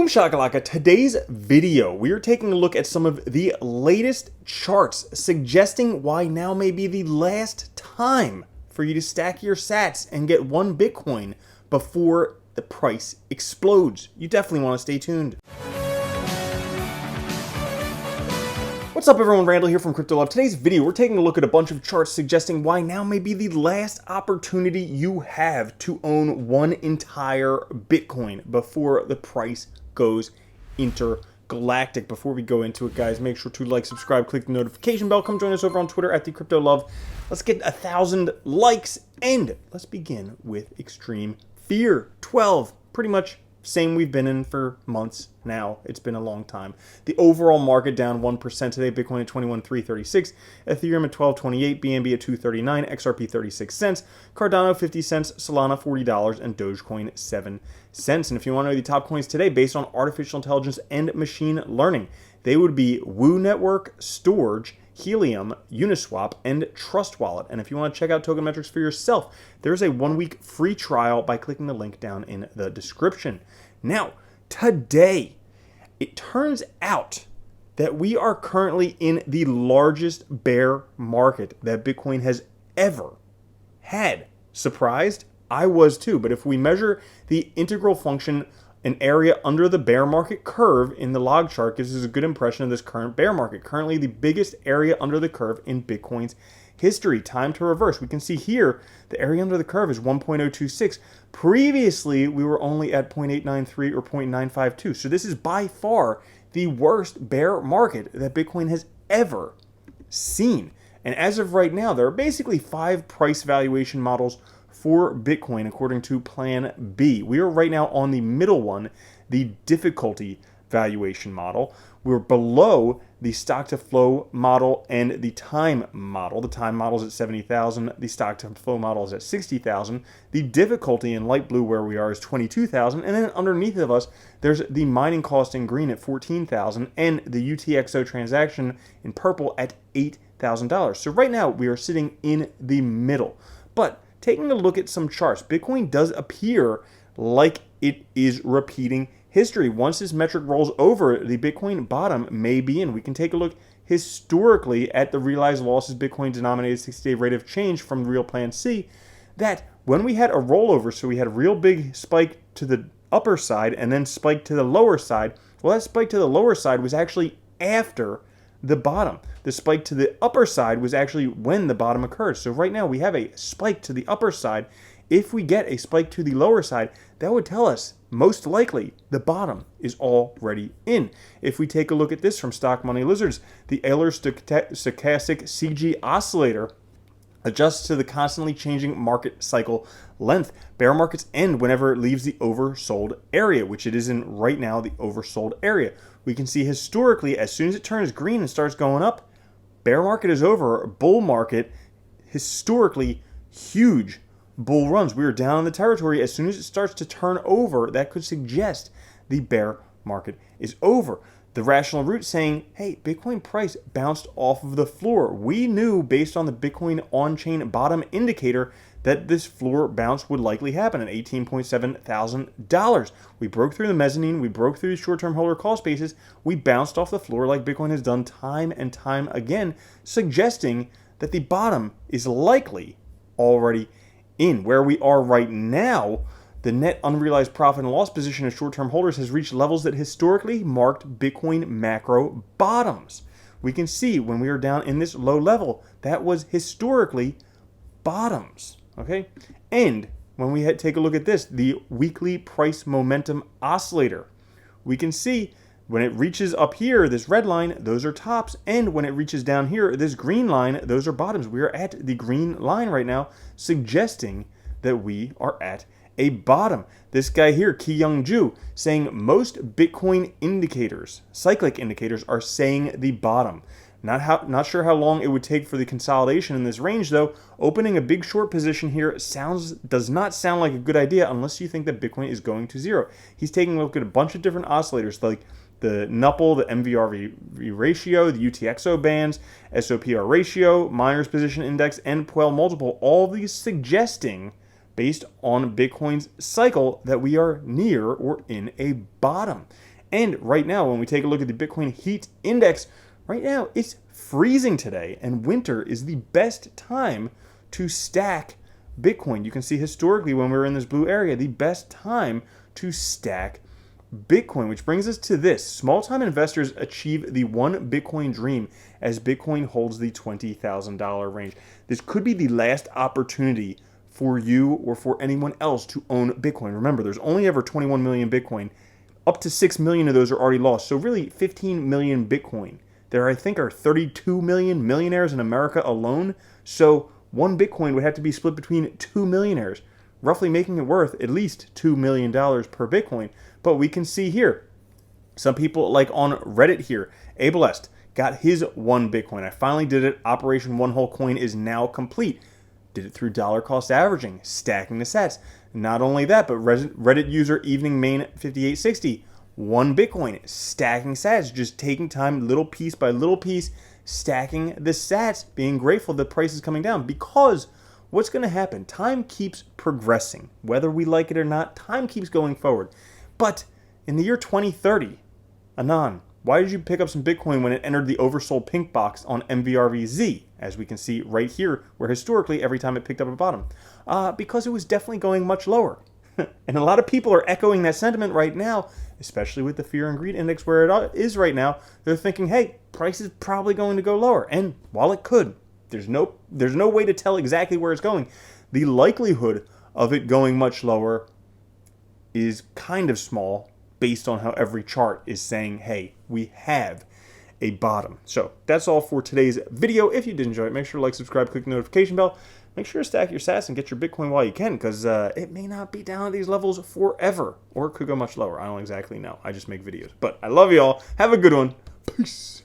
Shakalaka. Today's video, we are taking a look at some of the latest charts suggesting why now may be the last time for you to stack your sats and get one Bitcoin before the price explodes. You definitely want to stay tuned. What's up everyone, Randall here from Crypto Love. Today's video, we're taking a look at a bunch of charts suggesting why now may be the last opportunity you have to own one entire Bitcoin before the price goes intergalactic. Before we go into it, guys, make sure to like, subscribe, click the notification bell. Come join us over on Twitter at the Crypto Love. Let's get 1,000 likes and let's begin with Extreme Fear 12. Pretty much same we've been in for months now. It's been a long time. The overall market down 1% today. Bitcoin at 21,336, Ethereum at 1228, BNB at 239, XRP 36 cents, Cardano 50 cents, Solana $40, and Dogecoin 7 cents. And if you want to know the top coins today based on artificial intelligence and machine learning, they would be Woo Network, Storage, Helium, Uniswap, and Trust Wallet. And if you want to check out token metrics for yourself, there's a 1-week free trial by clicking the link down in the description. Now, today, it turns out that we are currently in the largest bear market that Bitcoin has ever had. Surprised? I was too, but if we measure the integral function, an area under the bear market curve in the log chart gives us a good impression of this current bear market. Currently the biggest area under the curve in Bitcoin's history. Time to reverse. We can see here the area under the curve is 1.026. Previously we were only at 0.893 or 0.952. So this is by far the worst bear market that Bitcoin has ever seen. And as of right now, there are basically 5 price valuation models for Bitcoin according to Plan B. We are right now on the middle one, the difficulty valuation model. We're below the stock to flow model and the time model. The time model is at 70,000. The stock to flow model is at 60,000. The difficulty in light blue where we are is 22,000. And then underneath of us, there's the mining cost in green at 14,000 and the UTXO transaction in purple at $8,000. So right now we are sitting in the middle. But taking a look at some charts, Bitcoin does appear like it is repeating history. Once this metric rolls over, the Bitcoin bottom may be in. We can take a look historically at the realized losses Bitcoin denominated 60-day rate of change from real Plan C, that when we had a rollover, so we had a real big spike to the upper side and then spike to the lower side, well, that spike to the lower side was actually after the bottom. The spike to the upper side was actually when the bottom occurred. So right now we have a spike to the upper side. If we get a spike to the lower side, that would tell us most likely the bottom is already in. If we take a look at this from Stock Money Lizards, the Euler stochastic CG oscillator adjusts to the constantly changing market cycle length. Bear markets end whenever it leaves the oversold area, which it is in right now, the oversold area. We can see historically, as soon as it turns green and starts going up, bear market is over. Bull market, historically huge bull runs. We are down in the territory. As soon as it starts to turn over, that could suggest the bear market is over. The rational root saying, hey, Bitcoin price bounced off of the floor. We knew based on the Bitcoin on-chain bottom indicator that this floor bounce would likely happen at $18.7 thousand. We broke through the mezzanine. We broke through the short-term holder call spaces. We bounced off the floor like Bitcoin has done time and time again, suggesting that the bottom is likely already in. Where we are right now, the net unrealized profit and loss position of short-term holders has reached levels that historically marked Bitcoin macro bottoms. We can see when we are down in this low level, that was historically bottoms. Okay, and when we take a look at this, the weekly price momentum oscillator, we can see when it reaches up here, this red line, those are tops, and when it reaches down here, this green line, those are bottoms. We are at the green line right now, suggesting that we are at a bottom. This guy here, Ki Young Ju, saying most Bitcoin indicators, cyclic indicators, are saying the bottom. Not sure how long it would take for the consolidation in this range, though. Opening a big short position here does not sound like a good idea unless you think that Bitcoin is going to zero. He's taking a look at a bunch of different oscillators like the NUPL, the MVRV ratio, the UTXO bands, SOPR ratio, miners position index, and Puel multiple. All of these suggesting, based on Bitcoin's cycle, that we are near or in a bottom. And right now, when we take a look at the Bitcoin Heat Index, right now it's freezing today, and winter is the best time to stack Bitcoin. You can see historically when we were in this blue area, the best time to stack Bitcoin, which brings us to this. Small-time investors achieve the one Bitcoin dream as Bitcoin holds the $20,000 range. This could be the last opportunity for you or for anyone else to own Bitcoin. Remember, there's only ever 21 million Bitcoin. Up to 6 million of those are already lost. So really 15 million Bitcoin. There, I think, are 32 million millionaires in America alone. So one Bitcoin would have to be split between 2 millionaires, roughly making it worth at least $2 million per Bitcoin. But we can see here, some people like on Reddit here, Ableist got his one Bitcoin. I finally did it. Operation One Whole Coin is now complete. Did it through dollar cost averaging, stacking the sats. Not only that, but Reddit user Evening Main 5860, one Bitcoin, stacking sats, just taking time little piece by little piece, stacking the sats, being grateful the price is coming down. Because what's going to happen? Time keeps progressing. Whether we like it or not, time keeps going forward. But in the year 2030, Anon, why did you pick up some Bitcoin when it entered the oversold pink box on MVRVZ, as we can see right here, where historically every time it picked up a bottom? Because it was definitely going much lower. And a lot of people are echoing that sentiment right now, especially with the fear and greed index where it is right now. They're thinking, hey, price is probably going to go lower. And while it could, there's no way to tell exactly where it's going. The likelihood of it going much lower is kind of small, based on how every chart is saying, hey, we have a bottom. So that's all for today's video. If you did enjoy it, make sure to like, subscribe, click the notification bell. Make sure to stack your sats and get your Bitcoin while you can, because it may not be down at these levels forever, or it could go much lower. I don't exactly know. I just make videos. But I love you all. Have a good one. Peace.